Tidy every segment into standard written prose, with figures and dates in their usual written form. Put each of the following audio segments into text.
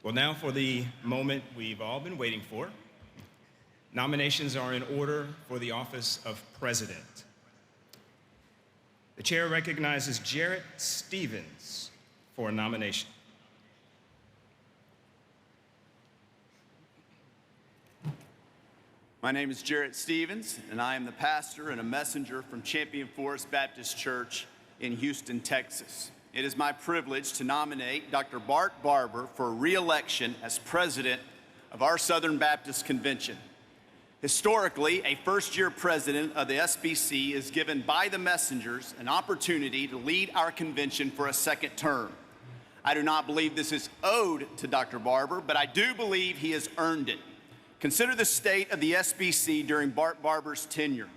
Well, now for the moment we've all been waiting for. Nominations are in order for the office of president. The chair recognizes Jarrett Stevens for a nomination. My name is Jarrett Stevens, and I am the pastor and a messenger from Champion Forest Baptist Church in Houston, Texas. It is my privilege to nominate Dr. Bart Barber for re-election as president of our Southern Baptist Convention. Historically, a first-year president of the SBC is given by the messengers an opportunity to lead our convention for a second term. I do not believe this is owed to Dr. Barber, but I do believe he has earned it. Consider the state of the SBC during Bart Barber's tenure.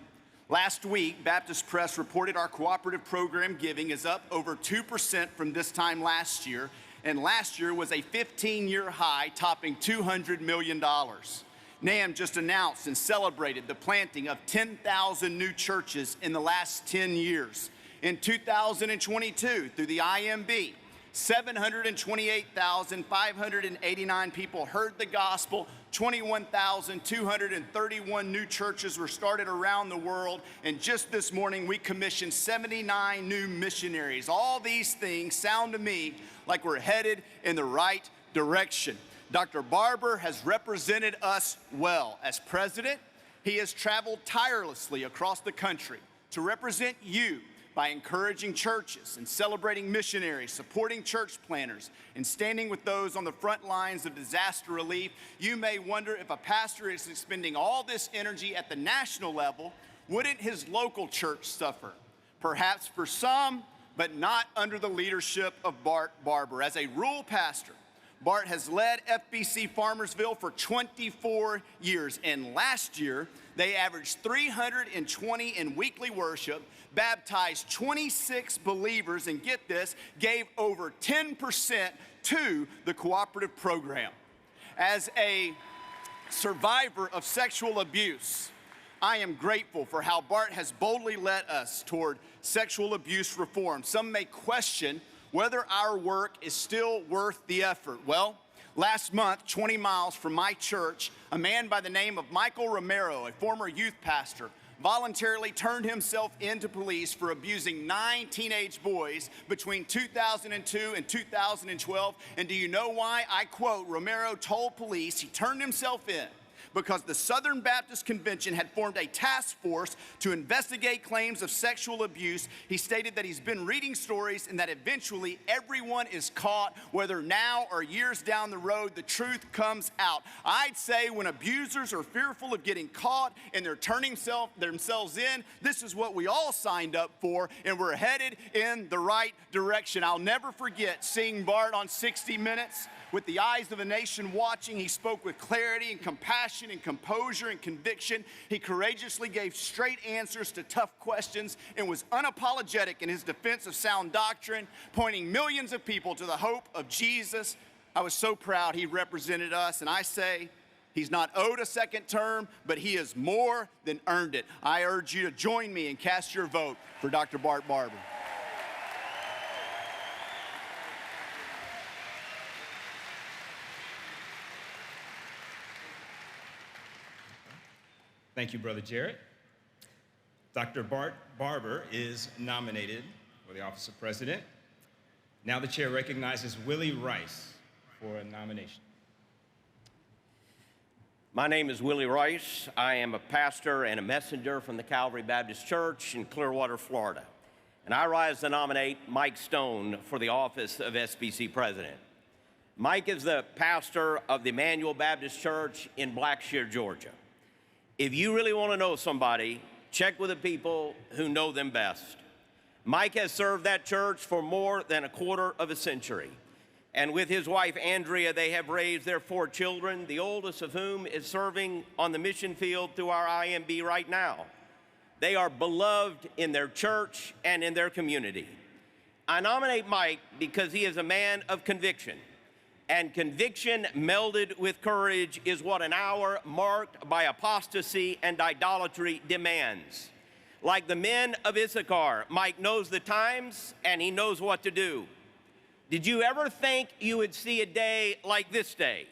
Last week, Baptist Press reported our cooperative program giving is up over 2% from this time last year, and last year was a 15-year high, topping $200 million. NAM just announced and celebrated the planting of 10,000 new churches in the last 10 years. In 2022, through the IMB, 728,589 people heard the gospel, 21,231 new churches were started around the world, and just this morning we commissioned 79 new missionaries. All these things sound to me like we're headed in the right direction. Dr. Barber has represented us well. As president, he has traveled tirelessly across the country to represent you by encouraging churches and celebrating missionaries, supporting church planners, and standing with those on the front lines of disaster relief. You may wonder, if a pastor is expending all this energy at the national level, wouldn't his local church suffer? Perhaps for some, but not under the leadership of Bart Barber. As a rural pastor, Bart has led FBC Farmersville for 24 years, and last year they averaged 320 in weekly worship, baptized 26 believers, and get this, gave over 10% to the cooperative program. As a survivor of sexual abuse, I am grateful for how Bart has boldly led us toward sexual abuse reform. Some may question whether our work is still worth the effort. Well, last month, 20 miles from my church, a man by the name of Michael Romero, a former youth pastor, voluntarily turned himself into police for abusing 9 teenage boys between 2002 and 2012. And do you know why? I quote, Romero told police he turned himself in because the Southern Baptist Convention had formed a task force to investigate claims of sexual abuse. He stated that he's been reading stories and that eventually everyone is caught, whether now or years down the road, the truth comes out. I'd say when abusers are fearful of getting caught and they're turning themselves in, this is what we all signed up for, and we're headed in the right direction. I'll never forget seeing Bart on 60 Minutes. With the eyes of a nation watching, he spoke with clarity and compassion and composure and conviction. He courageously gave straight answers to tough questions and was unapologetic in his defense of sound doctrine, pointing millions of people to the hope of Jesus. I was so proud he represented us, and I say he's not owed a second term, but he has more than earned it. I urge you to join me and cast your vote for Dr. Bart Barber. Thank you, Brother Jarrett. Dr. Bart Barber is nominated for the office of president. Now the chair recognizes Willie Rice for a nomination. My name is Willie Rice. I am a pastor and a messenger from the Calvary Baptist Church in Clearwater, Florida. And I rise to nominate Mike Stone for the office of SBC president. Mike is the pastor of the Emmanuel Baptist Church in Blackshear, Georgia. If you really want to know somebody, check with the people who know them best. Mike has served that church for more than a quarter of a century. And with his wife, Andrea, they have raised their 4 children, the oldest of whom is serving on the mission field through our IMB right now. They are beloved in their church and in their community. I nominate Mike because he is a man of conviction. And conviction melded with courage is what an hour marked by apostasy and idolatry demands. Like the men of Issachar, Mike knows the times and he knows what to do. Did you ever think you would see a day like this day,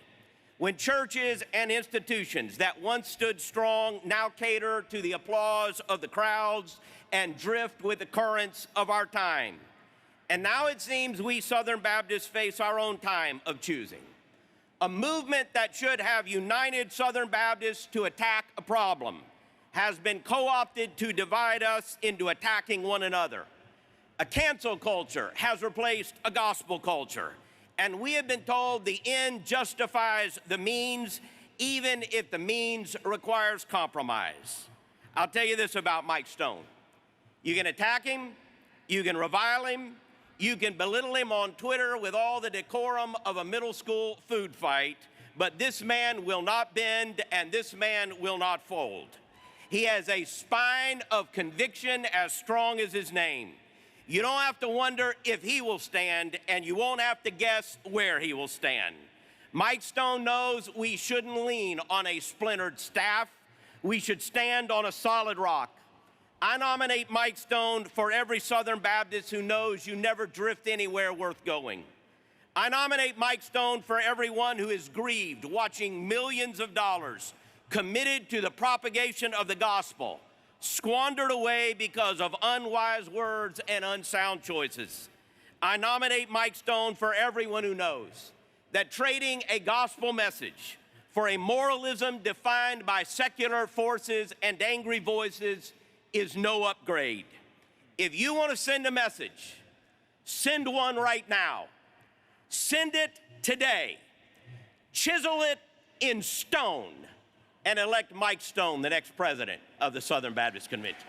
when churches and institutions that once stood strong now cater to the applause of the crowds and drift with the currents of our time? And now it seems we Southern Baptists face our own time of choosing. A movement that should have united Southern Baptists to attack a problem has been co-opted to divide us into attacking one another. A cancel culture has replaced a gospel culture, and we have been told the end justifies the means, even if the means requires compromise. I'll tell you this about Mike Stone. You can attack him, you can revile him, you can belittle him on Twitter with all the decorum of a middle school food fight, but this man will not bend and this man will not fold. He has a spine of conviction as strong as his name. You don't have to wonder if he will stand, and you won't have to guess where he will stand. Mike Stone knows we shouldn't lean on a splintered staff. We should stand on a solid rock. I nominate Mike Stone for every Southern Baptist who knows you never drift anywhere worth going. I nominate Mike Stone for everyone who is grieved watching millions of dollars committed to the propagation of the gospel squandered away because of unwise words and unsound choices. I nominate Mike Stone for everyone who knows that trading a gospel message for a moralism defined by secular forces and angry voices is no upgrade. If you want to send a message, send one right now. Send it today. Chisel it in stone and elect Mike Stone the next president of the Southern Baptist Convention.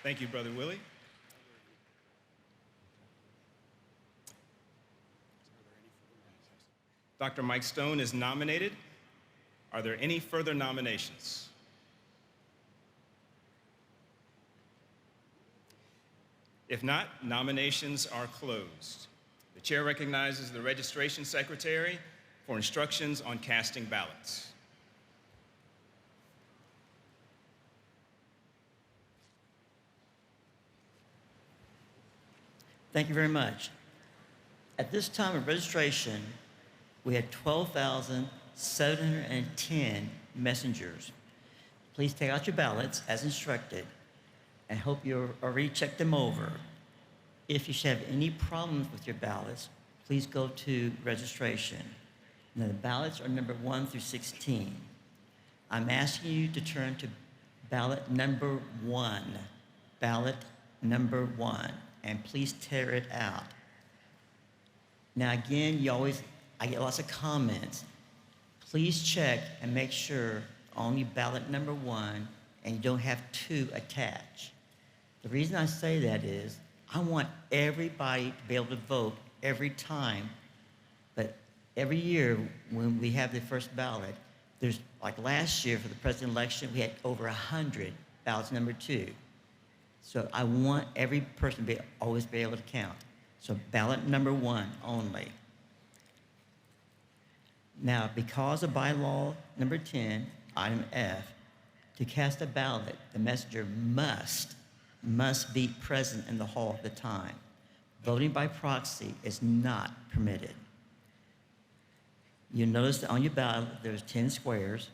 Thank you, Brother Willie. Dr. Mike Stone is nominated. Are there any further nominations? If not, nominations are closed. The chair recognizes the registration secretary for instructions on casting ballots. Thank you very much. At this time of registration, we had 12,710 messengers. Please take out your ballots as instructed and hope you already checked them over. If you should have any problems with your ballots, please go to registration. Now, the ballots are numbered 1 through 16. I'm asking you to turn to ballot number 1. Ballot number 1. And please tear it out. Now, again, I get lots of comments. Please check and make sure only ballot number 1 and you don't have 2 attached. The reason I say that is I want everybody to be able to vote every time, but every year when we have the first ballot, there's, like last year for the president election, we had over 100 ballots number 2. So I want every person to always be able to count. So ballot number 1 only. Now, because of bylaw number 10, item F, to cast a ballot, the messenger must be present in the hall at the time. Voting by proxy is not permitted. You'll notice that on your ballot, there's 10 squares.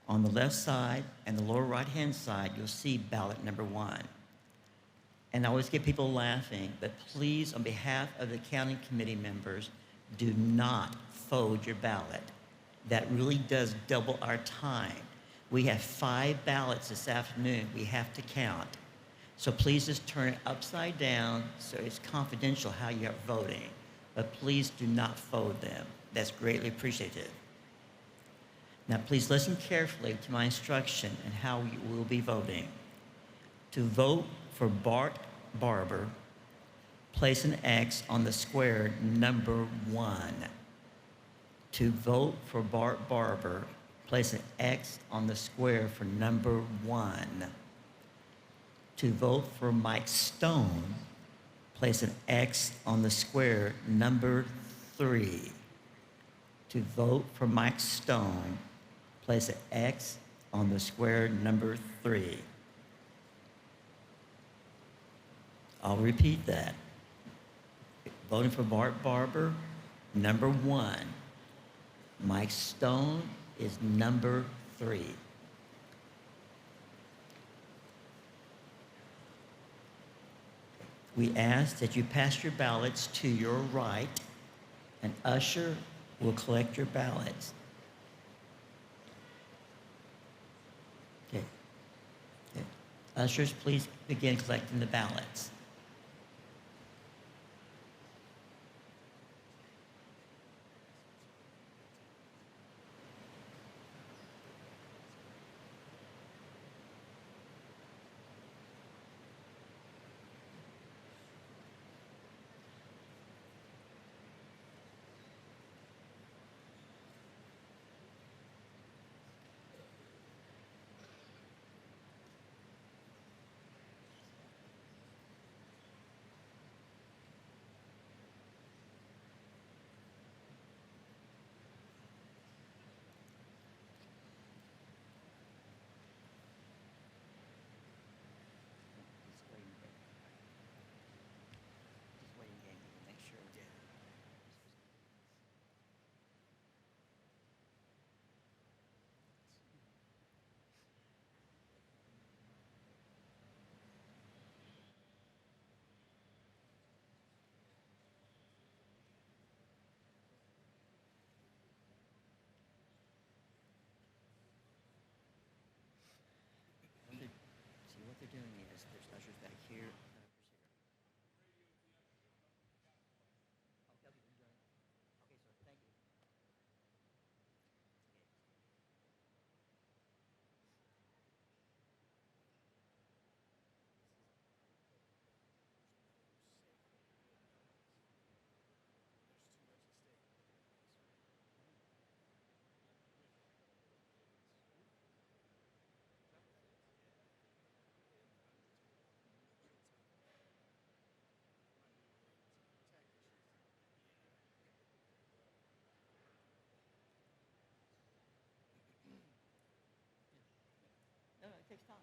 On the left side and the lower right-hand side, you'll see ballot number 1. And I always get people laughing, but please, on behalf of the counting committee members, do not fold your ballot. That really does double our time. We have 5 ballots this afternoon we have to count. So please just turn it upside down so it's confidential how you're voting. But please do not fold them. That's greatly appreciated. Now please listen carefully to my instruction and how you will be voting. To vote for Bart Barber, place an X on the square number 1. To vote for Bart Barber, place an X on the square for number 1. To vote for Mike Stone, place an X on the square number 3. To vote for Mike Stone, place an X on the square number 3. I'll repeat that. Voting for Bart Barber, number 1. Mike Stone is number 3. We ask that you pass your ballots to your right. An usher will collect your ballots. Okay. Okay. Ushers, please begin collecting the ballots. See, what they're doing is there's ushers back here. No, it takes time.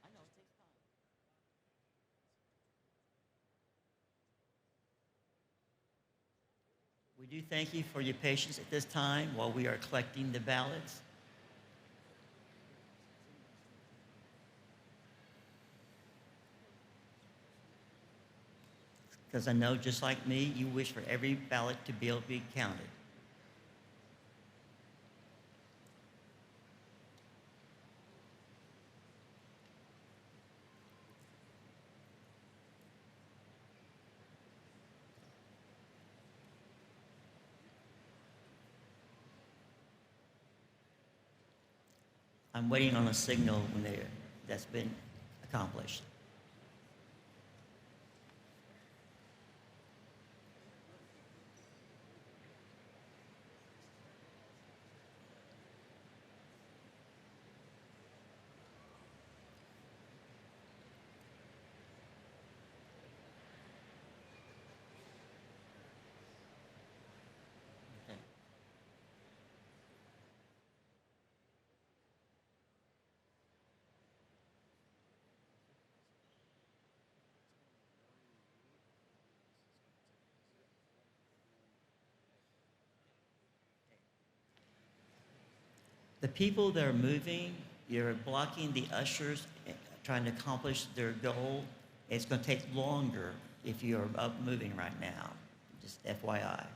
I know it takes time. We do thank you for your patience at this time while we are collecting the ballots. Because I know, just like me, you wish for every ballot to be able to be counted. I'm waiting on a signal when that's been accomplished. Okay. The people that are moving, you're blocking the ushers trying to accomplish their goal. It's going to take longer if you're up moving right now. Just FYI.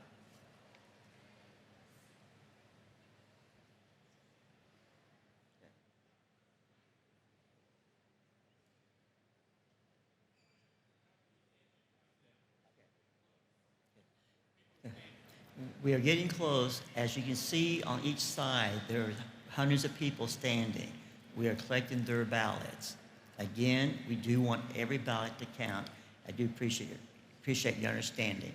We are getting close. As you can see on each side, there are hundreds of people standing. We are collecting their ballots. Again, we do want every ballot to count. I do appreciate your understanding.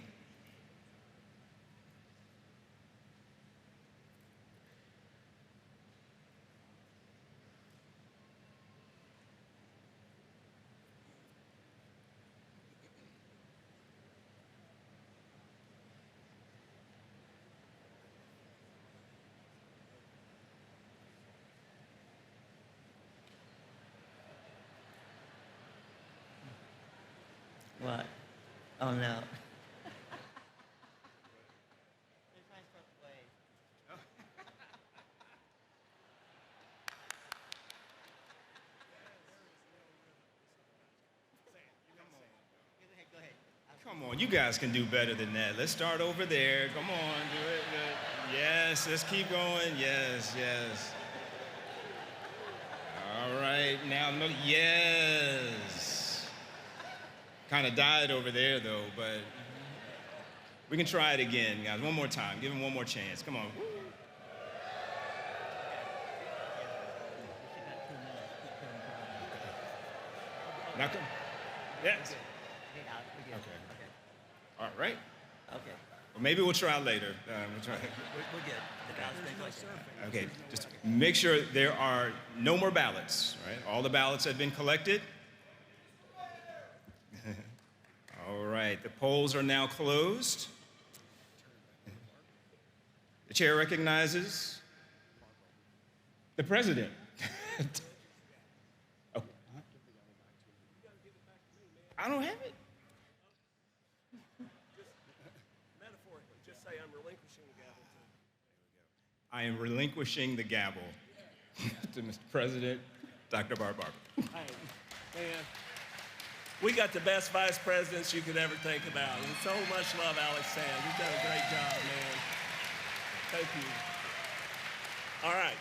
Well, Oh, no. Come on, you guys can do better than that. Let's start over there. Come on, do it. Yes, let's keep going. Yes, yes. All right, now look. Yes. Kind of died over there though, but we can try it again, guys. One more time. Give him one more chance. Come on. Now come. Yes. Okay. All right. Okay. Well, maybe we'll try later. We'll try. We're good. The ballot's been collected. Okay, just make sure there are no more ballots, right? All the ballots have been collected. All right, the polls are now closed. The chair recognizes the president. Oh. I don't have it. Metaphorically, just say I'm relinquishing the gavel to. I am relinquishing the gavel to Mr. President, Dr. Barber. Hey, man, we got the best vice presidents you could ever think about. And so much love, Alex Sands. You've done a great job, man. Thank you. All right.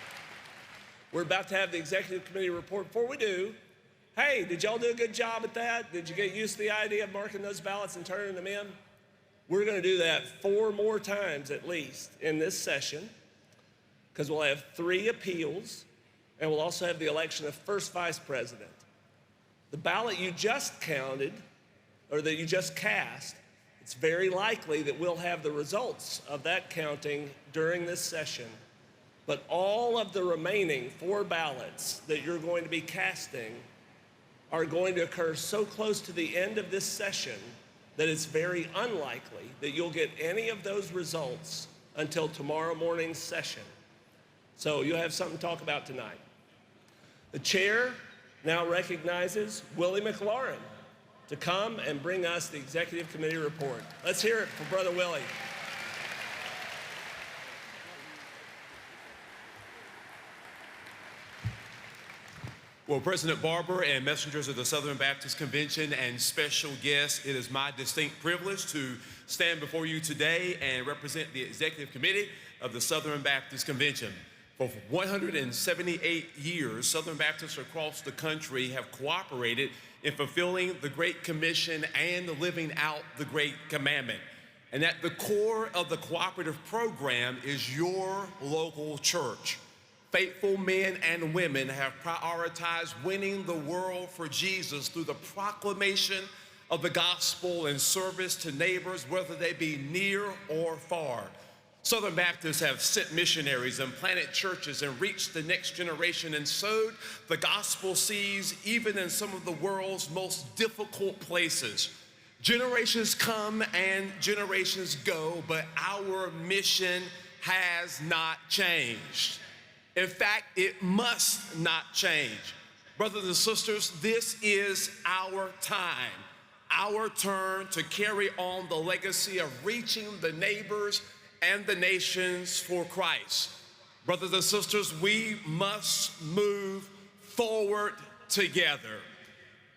We're about to have the executive committee report. Before we do, hey, did y'all do a good job at that? Did you get used to the idea of marking those ballots and turning them in? We're going to do that 4 more times at least in this session, because we'll have 3 appeals, and we'll also have the election of first vice president. The ballot you just counted, or that you just cast, it's very likely that we'll have the results of that counting during this session. But all of the remaining 4 ballots that you're going to be casting are going to occur so close to the end of this session that it's very unlikely that you'll get any of those results until tomorrow morning's session. So you'll have something to talk about tonight. The chair now recognizes Willie McLaurin to come and bring us the executive committee report. Let's hear it for Brother Willie. Well, President Barber and messengers of the Southern Baptist Convention and special guests, it is my distinct privilege to stand before you today and represent the Executive Committee of the Southern Baptist Convention. For 178 years, Southern Baptists across the country have cooperated in fulfilling the Great Commission and living out the Great Commandment. And at the core of the cooperative program is your local church. Faithful men and women have prioritized winning the world for Jesus through the proclamation of the gospel and service to neighbors, whether they be near or far. Southern Baptists have sent missionaries and planted churches and reached the next generation and sowed the gospel seeds even in some of the world's most difficult places. Generations come and generations go, but our mission has not changed. In fact, it must not change. Brothers and sisters, this is our time, our turn to carry on the legacy of reaching the neighbors and the nations for Christ. Brothers and sisters, we must move forward together.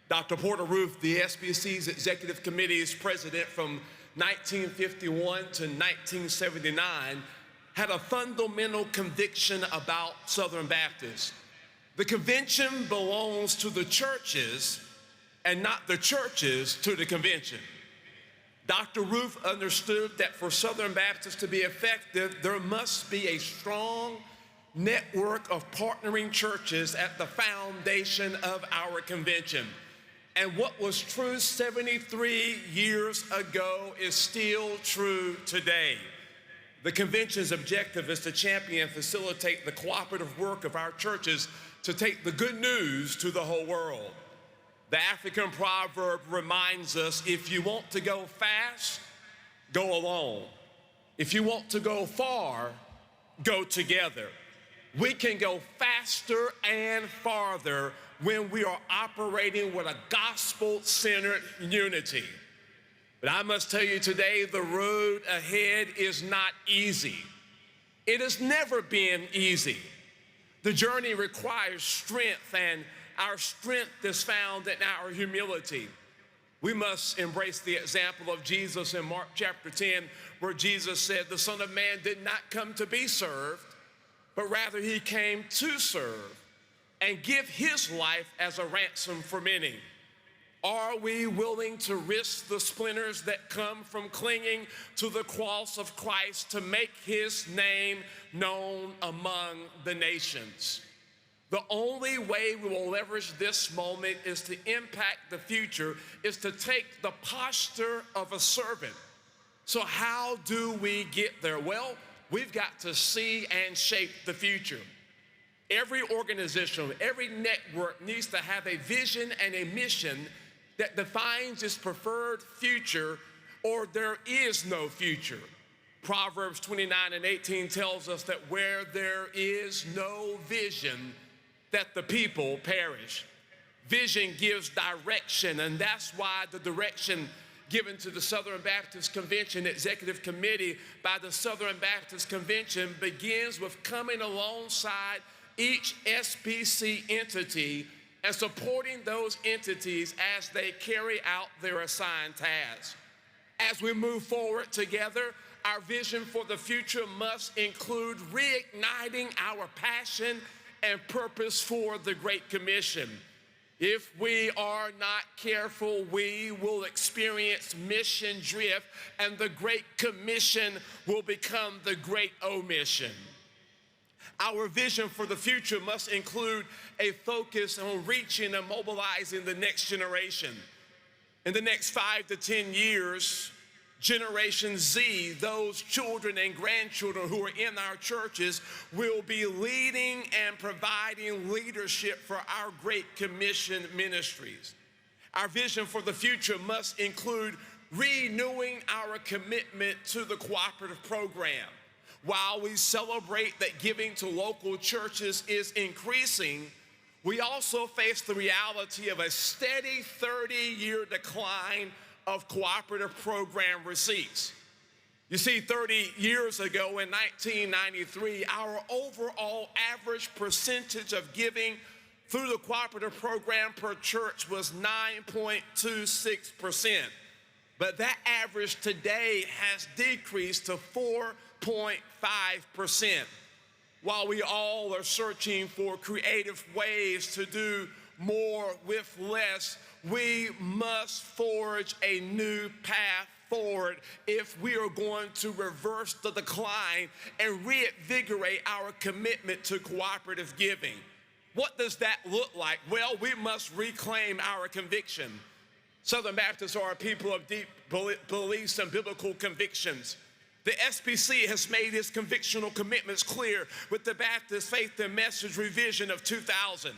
Dr. Porter Ruth, the SBC's Executive Committee's president from 1951 to 1979, had a fundamental conviction about Southern Baptists. The convention belongs to the churches and not the churches to the convention. Dr. Ruth understood that for Southern Baptists to be effective, there must be a strong network of partnering churches at the foundation of our convention. And what was true 73 years ago is still true today. The convention's objective is to champion and facilitate the cooperative work of our churches to take the good news to the whole world. The African proverb reminds us, if you want to go fast, go alone. If you want to go far, go together. We can go faster and farther when we are operating with a gospel-centered unity. But I must tell you today, the road ahead is not easy. It has never been easy. The journey requires strength, and our strength is found in our humility. We must embrace the example of Jesus in Mark chapter 10, where Jesus said, "The Son of Man did not come to be served, but rather he came to serve and give his life as a ransom for many." Are we willing to risk the splinters that come from clinging to the cross of Christ to make his name known among the nations? The only way we will leverage this moment is to impact the future, is to take the posture of a servant. So how do we get there? Well, we've got to see and shape the future. Every organization, every network needs to have a vision and a mission that defines its preferred future, or there is no future. Proverbs 29:18 tells us that where there is no vision, that the people perish. Vision gives direction, and that's why the direction given to the Southern Baptist Convention Executive Committee by the Southern Baptist Convention begins with coming alongside each SBC entity and supporting those entities as they carry out their assigned tasks. As we move forward together, our vision for the future must include reigniting our passion and purpose for the Great Commission. If we are not careful, we will experience mission drift, and the Great Commission will become the Great Omission. Our vision for the future must include a focus on reaching and mobilizing the next generation. In the next 5 to 10 years, Generation Z, those children and grandchildren who are in our churches, will be leading and providing leadership for our Great Commission ministries. Our vision for the future must include renewing our commitment to the cooperative program. While we celebrate that giving to local churches is increasing, we also face the reality of a steady 30-year decline of cooperative program receipts. You see, 30 years ago in 1993, our overall average percentage of giving through the cooperative program per church was 9.26%. But that average today has decreased to 4.5%. While we all are searching for creative ways to do more with less, we must forge a new path forward if we are going to reverse the decline and reinvigorate our commitment to cooperative giving. What does that look like? Well, we must reclaim our conviction. Southern Baptists are a people of deep beliefs and biblical convictions. The SBC has made its convictional commitments clear with the Baptist Faith and Message Revision of 2000.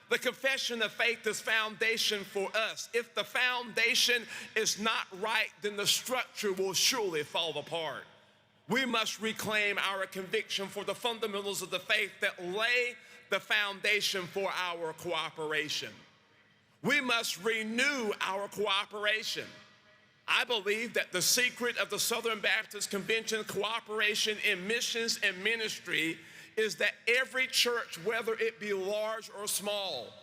The confession of faith is foundation for us. If the foundation is not right, then the structure will surely fall apart. We must reclaim our conviction for the fundamentals of the faith that lay the foundation for our cooperation. We must renew our cooperation. I believe that the secret of the Southern Baptist Convention cooperation in missions and ministry is that every church, whether it be large or small,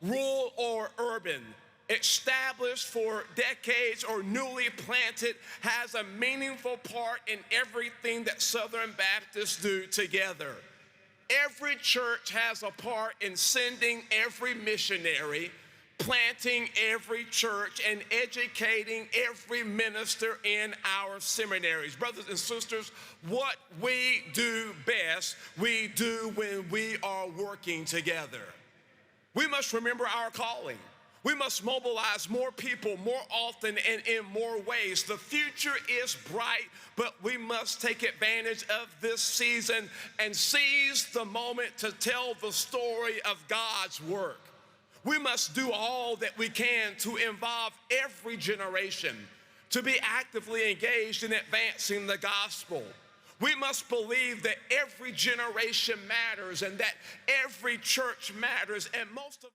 rural or urban, established for decades or newly planted, has a meaningful part in everything that Southern Baptists do together. Every church has a part in sending every missionary, planting every church, and educating every minister in our seminaries. Brothers and sisters, what we do best, we do when we are working together. We must remember our calling. We must mobilize more people more often and in more ways. The future is bright, but we must take advantage of this season and seize the moment to tell the story of God's work. We must do all that we can to involve every generation to be actively engaged in advancing the gospel. We must believe that every generation matters and that every church matters, and most of